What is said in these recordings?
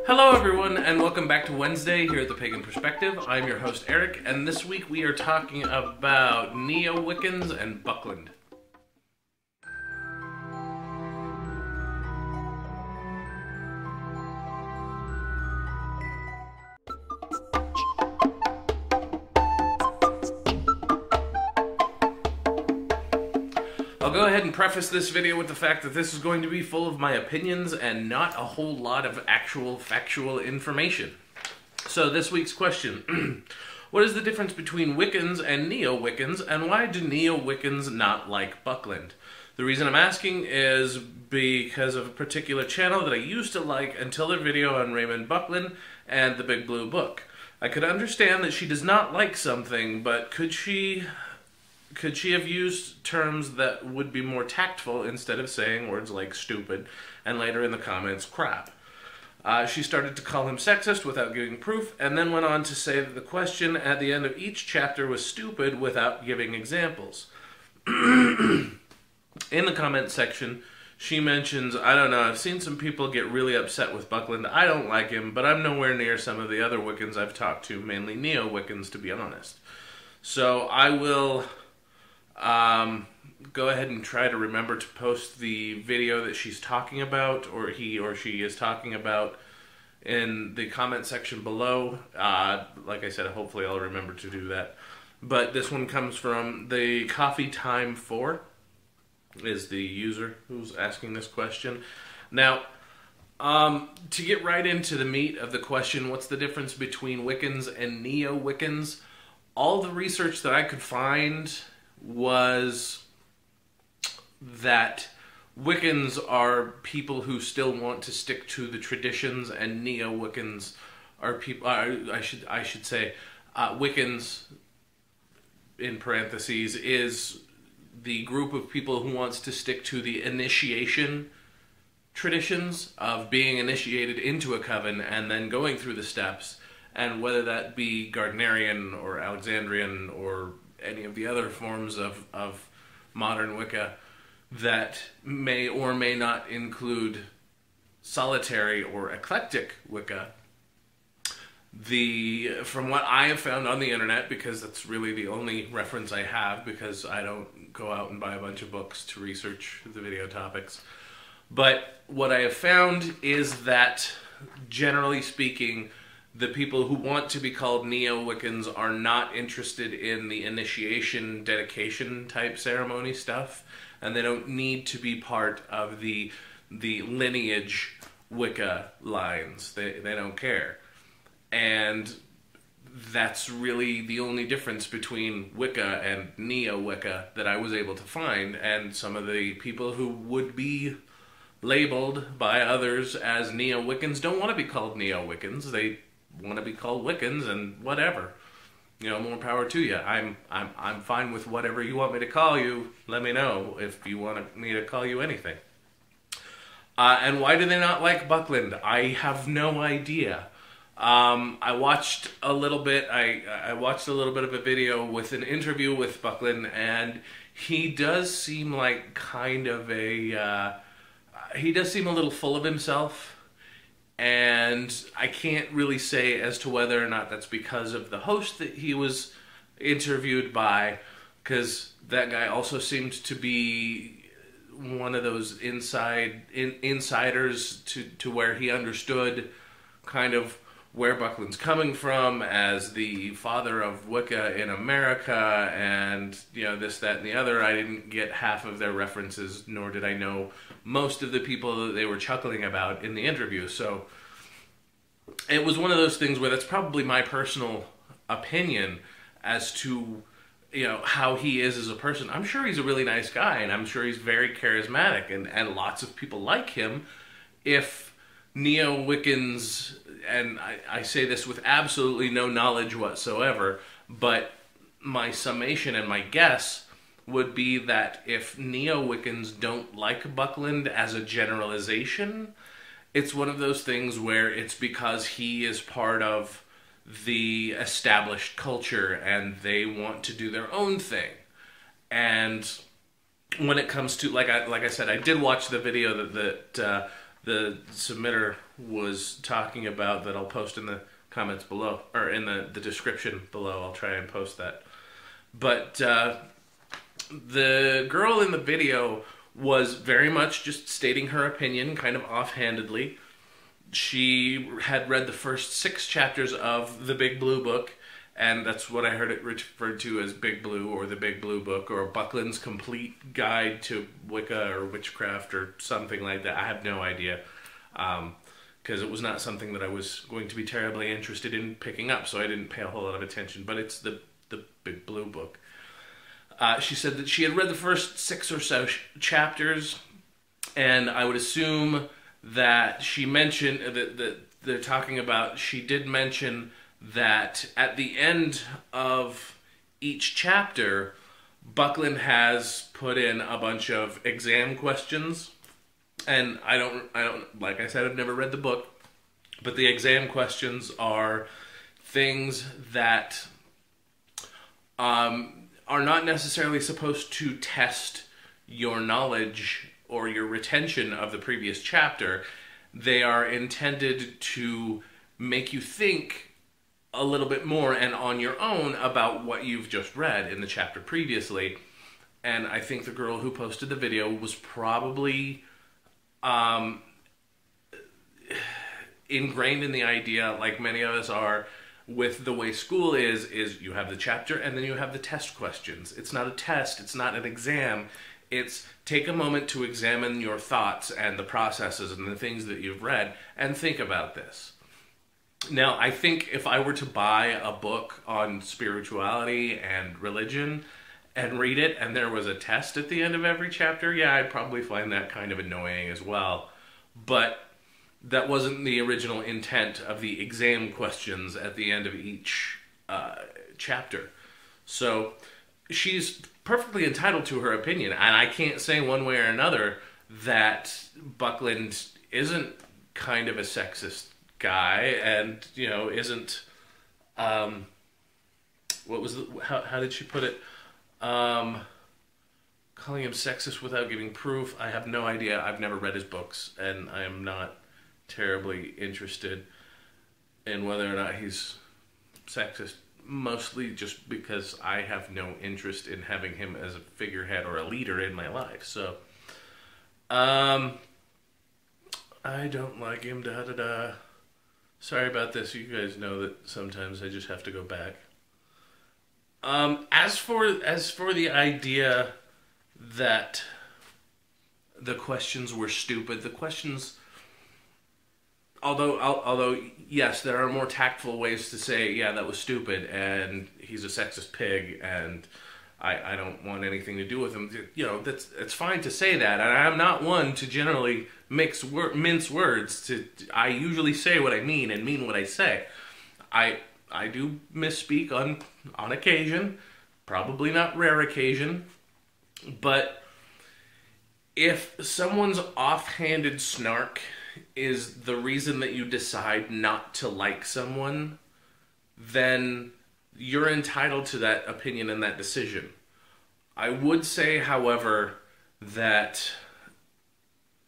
Hello everyone, and welcome back to Wednesday here at the Pagan Perspective. I'm your host Eric, and this week we are talking about Neo-Wiccans and Buckland. I'll go ahead and preface this video with the fact that this is going to be full of my opinions and not a whole lot of actual factual information. So this week's question, what is the difference between Wiccans and Neo-Wiccans, and why do Neo-Wiccans not like Buckland? The reason I'm asking is because of a particular channel that I used to like until their video on Raymond Buckland and the Big Blue Book. I could understand that she does not like something, but could she have used terms that would be more tactful instead of saying words like stupid and later in the comments crap? She started to call him sexist without giving proof, and then went on to say that the question at the end of each chapter was stupid without giving examples. In the comment section, she mentions, I don't know, I've seen some people get really upset with Buckland. I don't like him, but I'm nowhere near some of the other Wiccans I've talked to, mainly Neo-Wiccans, to be honest. So I will go ahead and try to remember to post the video that she's talking about, or he or she is talking about, in the comment section below. Like I said, hopefully I'll remember to do that. But this one comes from the Coffee Time 4, is the user who's asking this question. Now, to get right into the meat of the question, what's the difference between Wiccans and Neo-Wiccans? All the research that I could find was that Wiccans are people who still want to stick to the traditions, and Neo-Wiccans are people, I should say, Wiccans, in parentheses, is the group of people who wants to stick to the initiation traditions of being initiated into a coven and then going through the steps, and whether that be Gardnerian or Alexandrian or any of the other forms of modern Wicca that may or may not include solitary or eclectic Wicca. From what I have found on the internet, because that's really the only reference I have, because I don't go out and buy a bunch of books to research the video topics, but what I have found is that, generally speaking, the people who want to be called Neo-Wiccans are not interested in the initiation, dedication type ceremony stuff, and they don't need to be part of the lineage Wicca lines. They don't care. And that's really the only difference between Wicca and Neo-Wicca that I was able to find, and some of the people who would be labeled by others as Neo-Wiccans don't want to be called Neo-Wiccans. They want to be called Wiccans, and whatever. You know, more power to you. I'm fine with whatever you want me to call you. Let me know if you want me to call you anything. And why do they not like Buckland? I have no idea. I watched a little bit. I watched a little bit of a video with an interview with Buckland, and he does seem like kind of a. He does seem a little full of himself. And I can't really say as to whether or not that's because of the host that he was interviewed by, because that guy also seemed to be one of those insiders to where he understood kind of where Buckland's coming from as the father of Wicca in America, and, you know, this, that, and the other. I didn't get half of their references, nor did I know most of the people that they were chuckling about in the interview. So it was one of those things where that's probably my personal opinion as to, you know, how he is as a person. I'm sure he's a really nice guy, and I'm sure he's very charismatic, and lots of people like him. If Neo-Wiccans, and I say this with absolutely no knowledge whatsoever, but my summation and my guess would be that if Neo-Wiccans don't like Buckland as a generalization, it's one of those things where it's because he is part of the established culture and they want to do their own thing. And when it comes to, like I said, I did watch the video that the submitter was talking about that I'll post in the comments below, or in the description below. I'll try and post that. But the girl in the video was very much just stating her opinion, kind of offhandedly. She had read the first 6 chapters of the Big Blue Book, and that's what I heard it referred to as Big Blue, or the Big Blue Book, or Buckland's Complete Guide to Wicca or Witchcraft, or something like that. I have no idea, because it was not something that I was going to be terribly interested in picking up, so I didn't pay a whole lot of attention, but it's the Big Blue Book. She said that she had read the first 6 or so chapters, and I would assume that she mentioned that they're talking about, she did mention that at the end of each chapter, Buckland has put in a bunch of exam questions, and I don't, like I said, I've never read the book, but the exam questions are things that are not necessarily supposed to test your knowledge or your retention of the previous chapter. They are intended to make you think a little bit more and on your own about what you've just read in the chapter previously. And I think the girl who posted the video was probably ingrained in the idea, like many of us are, with the way school is you have the chapter and then you have the test questions. It's not a test, it's not an exam. It's take a moment to examine your thoughts and the processes and the things that you've read and think about this. Now, I think if I were to buy a book on spirituality and religion and read it and there was a test at the end of every chapter, yeah, I'd probably find that kind of annoying as well. But that wasn't the original intent of the exam questions at the end of each chapter. So she's perfectly entitled to her opinion, and I can't say one way or another that Buckland isn't kind of a sexist guy and, you know, isn't, what was the, how did she put it? Calling him sexist without giving proof. I have no idea. I've never read his books, and I am not terribly interested in whether or not he's sexist, mostly just because I have no interest in having him as a figurehead or a leader in my life. So, I don't like him, da-da-da. Sorry about this. You guys know that sometimes I just have to go back. As for the idea that the questions were stupid, the questions, although yes, there are more tactful ways to say, yeah, that was stupid, and he's a sexist pig, and I don't want anything to do with him. You know, it's fine to say that, and I'm not one to generally mince words. I usually say what I mean and mean what I say. I do misspeak on occasion, probably not rare occasion, but if someone's offhanded snark is the reason that you decide not to like someone, then you're entitled to that opinion and that decision. I would say, however, that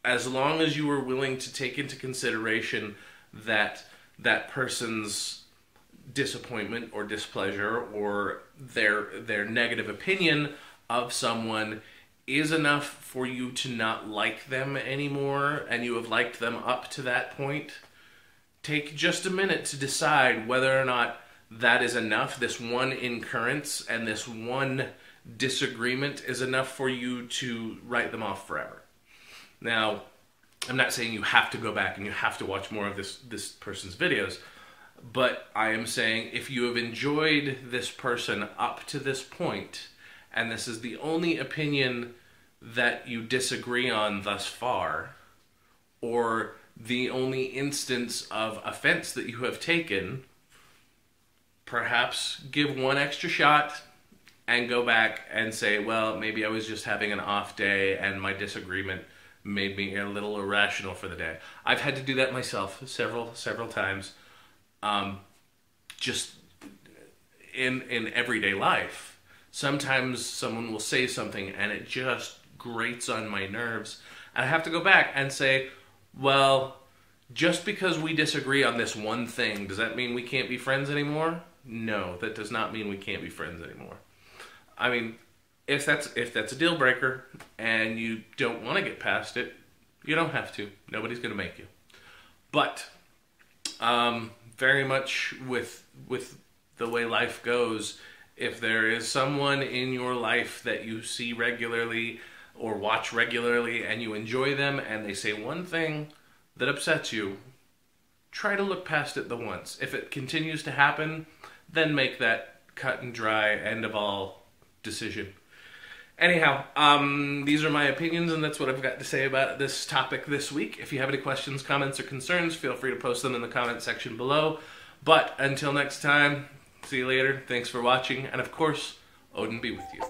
as long as you are willing to take into consideration that that person's disappointment or displeasure or their negative opinion of someone is enough for you to not like them anymore, and you have liked them up to that point, take just a minute to decide whether or not that is enough. This one incurrence and this one disagreement is enough for you to write them off forever. Now, I'm not saying you have to go back and you have to watch more of this person's videos, but I am saying if you have enjoyed this person up to this point, and this is the only opinion that you disagree on thus far, or the only instance of offense that you have taken, perhaps give one extra shot and go back and say, well, maybe I was just having an off day and my disagreement made me a little irrational for the day. I've had to do that myself several times, just in everyday life. Sometimes someone will say something and it just grates on my nerves, and I have to go back and say, Well, just because we disagree on this one thing, does that mean we can't be friends anymore? No, that does not mean we can't be friends anymore. I mean, if that's a deal breaker and you don't want to get past it, you don't have to. Nobody's going to make you. But very much with the way life goes, if there is someone in your life that you see regularly or watch regularly and you enjoy them and they say one thing that upsets you, try to look past it the once. If it continues to happen, then make that cut and dry, end of all decision. Anyhow, these are my opinions, and that's what I've got to say about this topic this week. If you have any questions, comments, or concerns, feel free to post them in the comment section below. But until next time, see you later. Thanks for watching, and of course, Odin be with you.